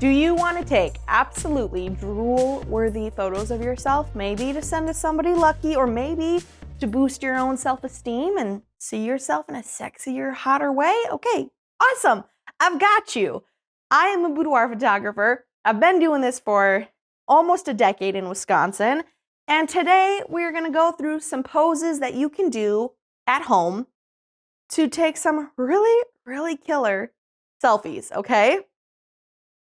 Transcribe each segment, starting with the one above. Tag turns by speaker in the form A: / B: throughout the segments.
A: Do you want to take absolutely drool-worthy photos of yourself? Maybe to send to somebody lucky, or maybe to boost your own self-esteem and see yourself in a sexier, hotter way? Okay, awesome. I've got you. I am a boudoir photographer. I've been doing this for almost a decade in Wisconsin. And today we're going to go through some poses that you can do at home to take some really, really killer selfies, okay?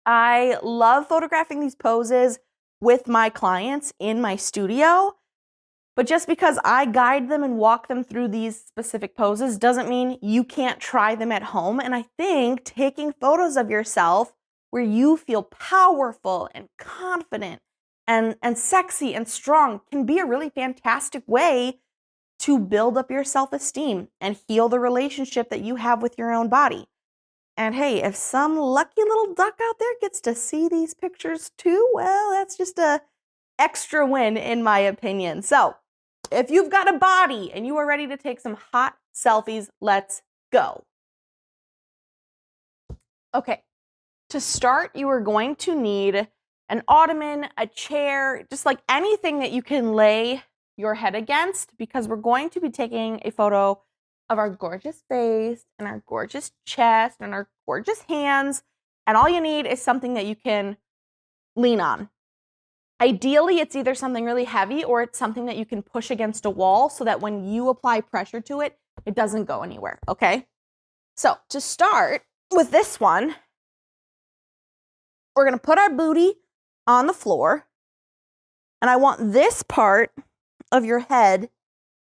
A: I love photographing these poses with my clients in my studio, but just because I guide them and walk them through these specific poses doesn't mean you can't try them at home. And I think taking photos of yourself where you feel powerful and confident and sexy and strong can be a really fantastic way to build up your self-esteem and heal the relationship that you have with your own body. And hey, if some lucky little duck out there gets to see these pictures too, well, that's just a extra win in my opinion. So if you've got a body and you are ready to take some hot selfies, let's go. Okay, to start, you are going to need an ottoman, a chair, just like anything that you can lay your head against, because we're going to be taking a photo of our gorgeous face and our gorgeous chest and our gorgeous hands. And all you need is something that you can lean on. Ideally, it's either something really heavy or it's something that you can push against a wall so that when you apply pressure to it, it doesn't go anywhere, okay? So to start with this one, we're gonna put our booty on the floor, and I want this part of your head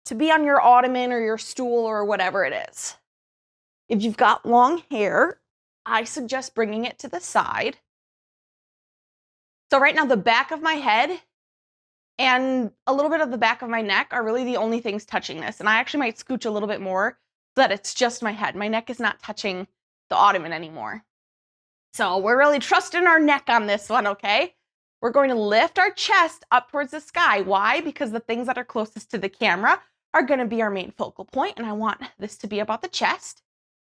A: to be on your ottoman or your stool or whatever it is. If you've got long hair, I suggest bringing it to the side. So right now, the back of my head and a little bit of the back of my neck are really the only things touching this. And I actually might scooch a little bit more so that it's just my head. My neck is not touching the ottoman anymore. So we're really trusting our neck on this one, okay? We're going to lift our chest up towards the sky. Why? Because the things that are closest to the camera are going to be our main focal point, and I want this to be about the chest.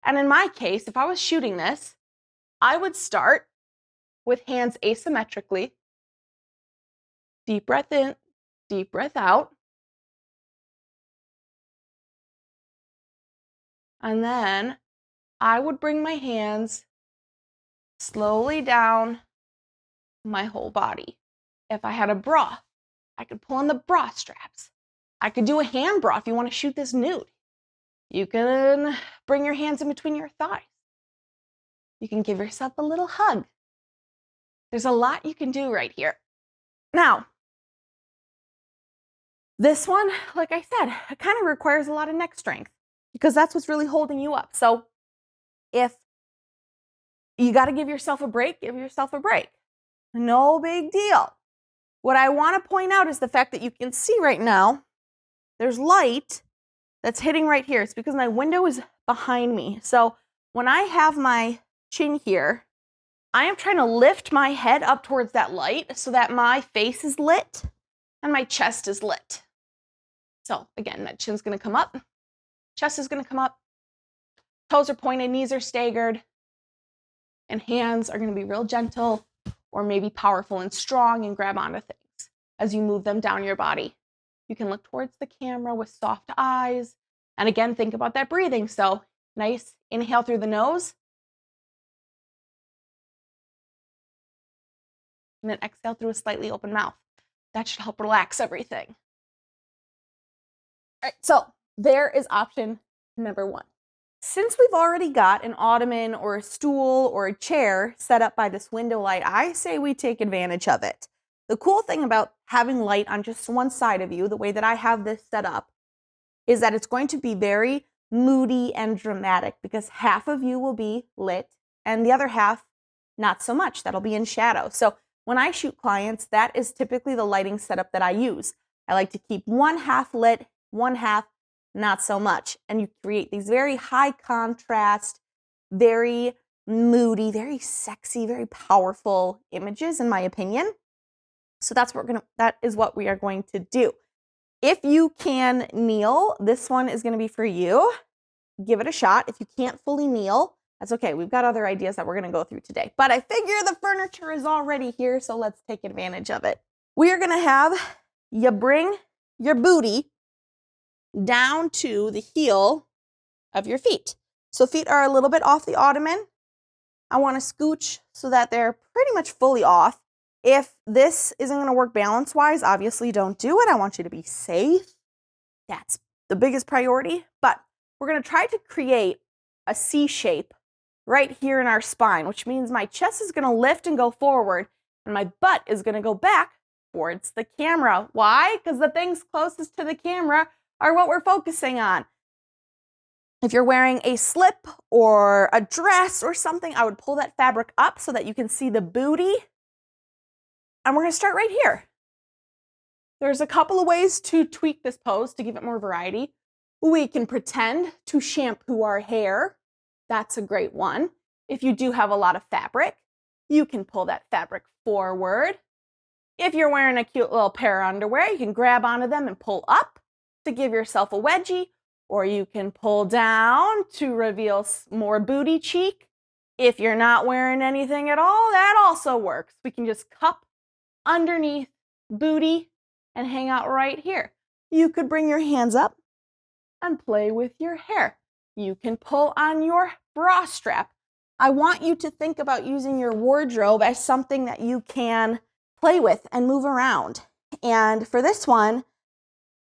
A: And in my case, if I was shooting this, I would start with hands asymmetrically. Deep breath in, deep breath out. And then I would bring my hands slowly down my whole body. If I had a bra, I could pull on the bra straps. I could do a hand bra if you want to shoot this nude. You can bring your hands in between your thighs. You can give yourself a little hug. There's a lot you can do right here. Now, this one, like I said, it kind of requires a lot of neck strength because that's what's really holding you up. So if you got to give yourself a break, give yourself a break. No big deal. What I want to point out is the fact that you can see right now, there's light that's hitting right here. It's because my window is behind me. So when I have my chin here, I am trying to lift my head up towards that light so that my face is lit and my chest is lit. So again, that chin's going to come up, chest is going to come up, toes are pointed, knees are staggered, and hands are going to be real gentle or maybe powerful and strong and grab onto things as you move them down your body. You can look towards the camera with soft eyes. And again, think about that breathing. So nice inhale through the nose. And then exhale through a slightly open mouth. That should help relax everything. All right, so there is option number one. Since we've already got an ottoman or a stool or a chair set up by this window light, I say we take advantage of it. The cool thing about having light on just one side of you, the way that I have this set up, is that it's going to be very moody and dramatic because half of you will be lit and the other half not so much. That'll be in shadow. So when I shoot clients, that is typically the lighting setup that I use. I like to keep one half lit, one half not so much. And you create these very high contrast, very moody, very sexy, very powerful images, in my opinion. So that is what we are going to do. If you can kneel, this one is going to be for you. Give it a shot. If you can't fully kneel, That's okay. We've got other ideas that we're going to go through today. But I figure the furniture is already here, so let's take advantage of it. We are going to have you bring your booty down to the heel of your feet. So feet are a little bit off the ottoman. I want to scooch so that they're pretty much fully off. If this isn't going to work balance-wise, obviously don't do it. I want you to be safe. That's the biggest priority. But we're going to try to create a C shape right here in our spine, which means my chest is going to lift and go forward, and my butt is going to go back towards the camera. Why? Because the things closest to the camera are what we're focusing on. If you're wearing a slip or a dress or something, I would pull that fabric up so that you can see the booty. And we're going to start right here. There's a couple of ways to tweak this pose to give it more variety. We can pretend to shampoo our hair. That's a great one. If you do have a lot of fabric, you can pull that fabric forward. If you're wearing a cute little pair of underwear, you can grab onto them and pull up to give yourself a wedgie, or you can pull down to reveal more booty cheek. If you're not wearing anything at all, that also works. We can just cup underneath booty and hang out right here. You could bring your hands up and play with your hair. You can pull on your bra strap. I want you to think about using your wardrobe as something that you can play with and move around. And for this one,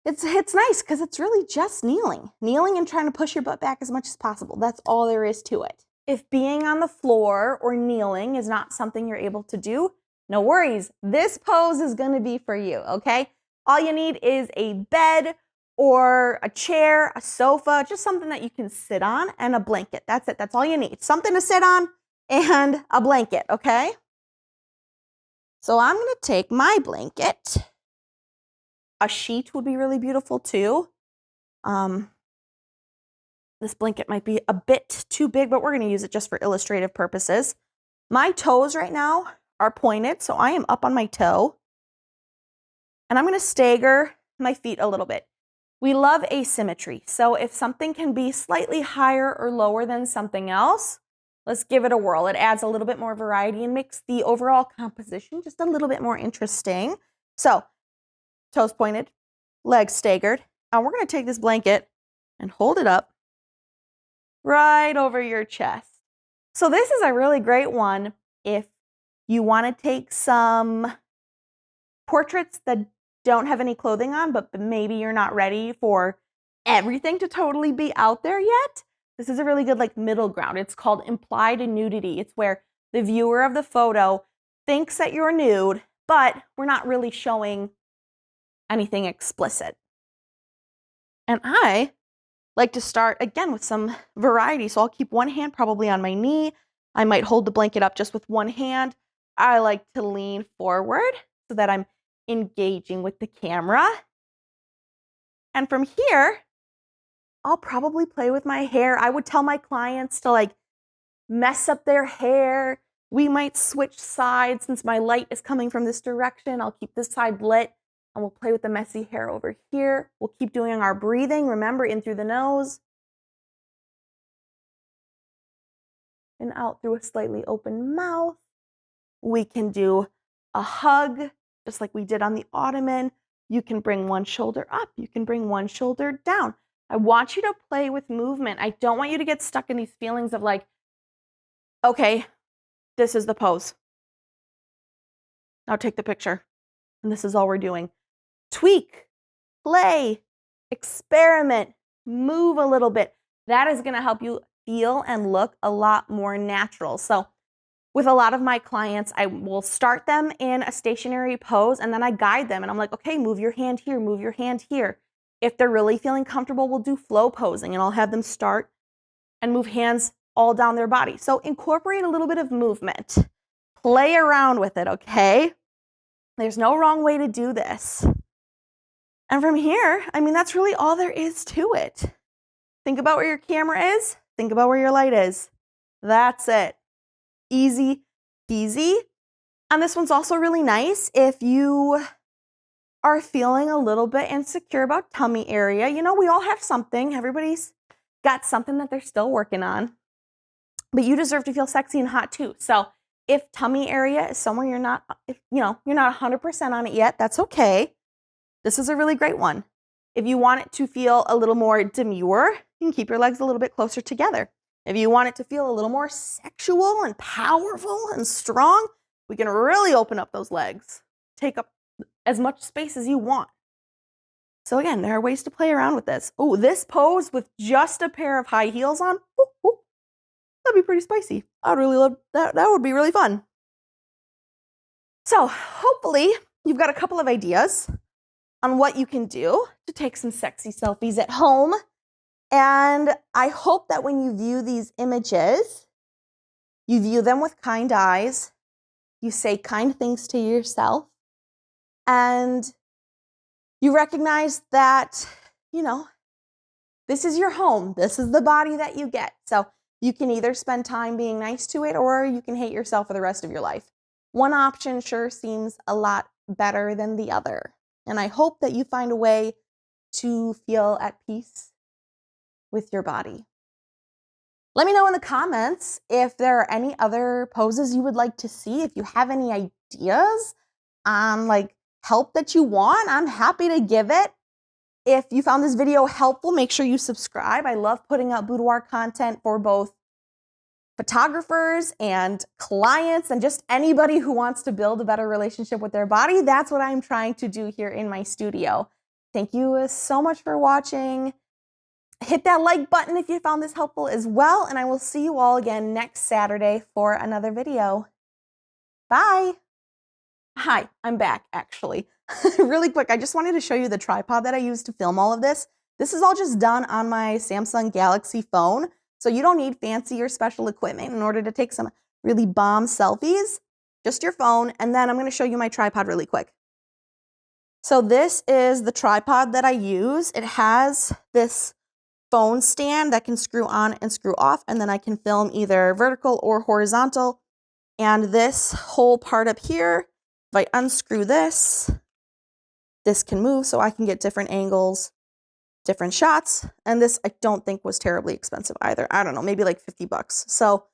A: it's nice because it's really just kneeling and trying to push your butt back as much as possible. That's all there is to it. If being on the floor or kneeling is not something you're able to do, no worries. This pose is going to be for you, okay? All you need is a bed or a chair, a sofa, just something that you can sit on, and a blanket. That's it. That's all you need. Something to sit on and a blanket, okay? So I'm going to take my blanket. A sheet would be really beautiful too. This blanket might be a bit too big, but we're going to use it just for illustrative purposes. My toes right now are pointed, so I am up on my toe. And I'm going to stagger my feet a little bit. We love asymmetry, so if something can be slightly higher or lower than something else, let's give it a whirl. It adds a little bit more variety and makes the overall composition just a little bit more interesting. So, toes pointed, legs staggered, and we're going to take this blanket and hold it up right over your chest. So this is a really great one if you want to take some portraits that don't have any clothing on, but maybe you're not ready for everything to totally be out there yet. This is a really good middle ground. It's called implied nudity. It's where the viewer of the photo thinks that you're nude, but we're not really showing anything explicit. And I like to start again with some variety. So I'll keep one hand probably on my knee. I might hold the blanket up just with one hand. I like to lean forward so that I'm engaging with the camera. And from here, I'll probably play with my hair. I would tell my clients to mess up their hair. We might switch sides. Since my light is coming from this direction, I'll keep this side lit and we'll play with the messy hair over here. We'll keep doing our breathing. Remember, in through the nose and out through a slightly open mouth. We can do a hug, just like we did on the ottoman. You can bring one shoulder up. You can bring one shoulder down. I want you to play with movement. I don't want you to get stuck in these feelings of okay, this is the pose. Now take the picture. And this is all we're doing. Tweak, play, experiment, move a little bit. That is going to help you feel and look a lot more natural. So with a lot of my clients, I will start them in a stationary pose and then I guide them and I'm like, okay, move your hand here, move your hand here. If they're really feeling comfortable, we'll do flow posing and I'll have them start and move hands all down their body. So incorporate a little bit of movement. Play around with it, okay? There's no wrong way to do this. And from here, that's really all there is to it. Think about where your camera is. Think about where your light is. That's it. Easy peasy. And this one's also really nice if you are feeling a little bit insecure about tummy area. We all have something. Everybody's got something that they're still working on. but you deserve to feel sexy and hot too. So if tummy area is somewhere you're not 100% on it yet, that's okay. This is a really great one. If you want it to feel a little more demure, you can keep your legs a little bit closer together. If you want it to feel a little more sexual and powerful and strong, we can really open up those legs. Take up as much space as you want. So again, there are ways to play around with this. Oh, this pose with just a pair of high heels on, that'd be pretty spicy. I'd really love that. That would be really fun. So hopefully you've got a couple of ideas on what you can do to take some sexy selfies at home. And I hope that when you view these images, you view them with kind eyes, you say kind things to yourself, and you recognize that, this is your home. This is the body that you get. So you can either spend time being nice to it or you can hate yourself for the rest of your life. One option sure seems a lot better than the other. And I hope that you find a way to feel at peace with your body. Let me know in the comments if there are any other poses you would like to see. If you have any ideas on help that you want, I'm happy to give it. If you found this video helpful, make sure you subscribe. I love putting out boudoir content for both photographers and clients and just anybody who wants to build a better relationship with their body. That's what I'm trying to do here in my studio. Thank you so much for watching. Hit that like button if you found this helpful as well, and I will see you all again next Saturday for another video. Bye. Hi, I'm back actually. Really quick, I just wanted to show you the tripod that I used to film all of this. This is all just done on my Samsung Galaxy phone, so you don't need fancy or special equipment in order to take some really bomb selfies. Just your phone, and then I'm going to show you my tripod really quick. So this is the tripod that I use. It has this phone stand that can screw on and screw off, and then I can film either vertical or horizontal. And this whole part up here, if I unscrew this can move so I can get different angles, different shots. And this I don't think was terribly expensive either. I don't know, maybe like $50. So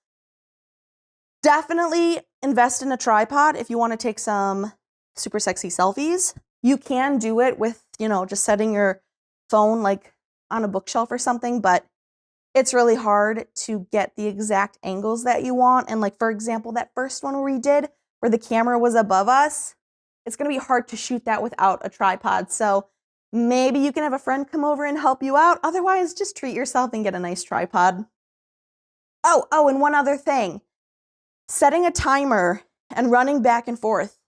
A: definitely invest in a tripod if you want to take some super sexy selfies. You can do it with, just setting your phone on a bookshelf or something, but it's really hard to get the exact angles that you want. And for example, that first one we did where the camera was above us, it's going to be hard to shoot that without a tripod. So maybe you can have a friend come over and help you out. Otherwise, just treat yourself and get a nice tripod. Oh, and one other thing. Setting a timer and running back and forth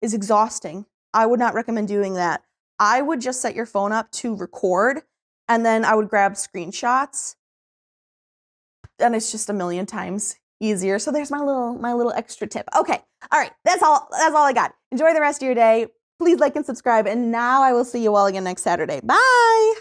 A: is exhausting. I would not recommend doing that. I would just set your phone up to record, and then I would grab screenshots, and it's just a million times easier. So there's my little extra tip. Okay. All right. That's all I got. Enjoy the rest of your day. Please like and subscribe. And now I will see you all again next Saturday. Bye.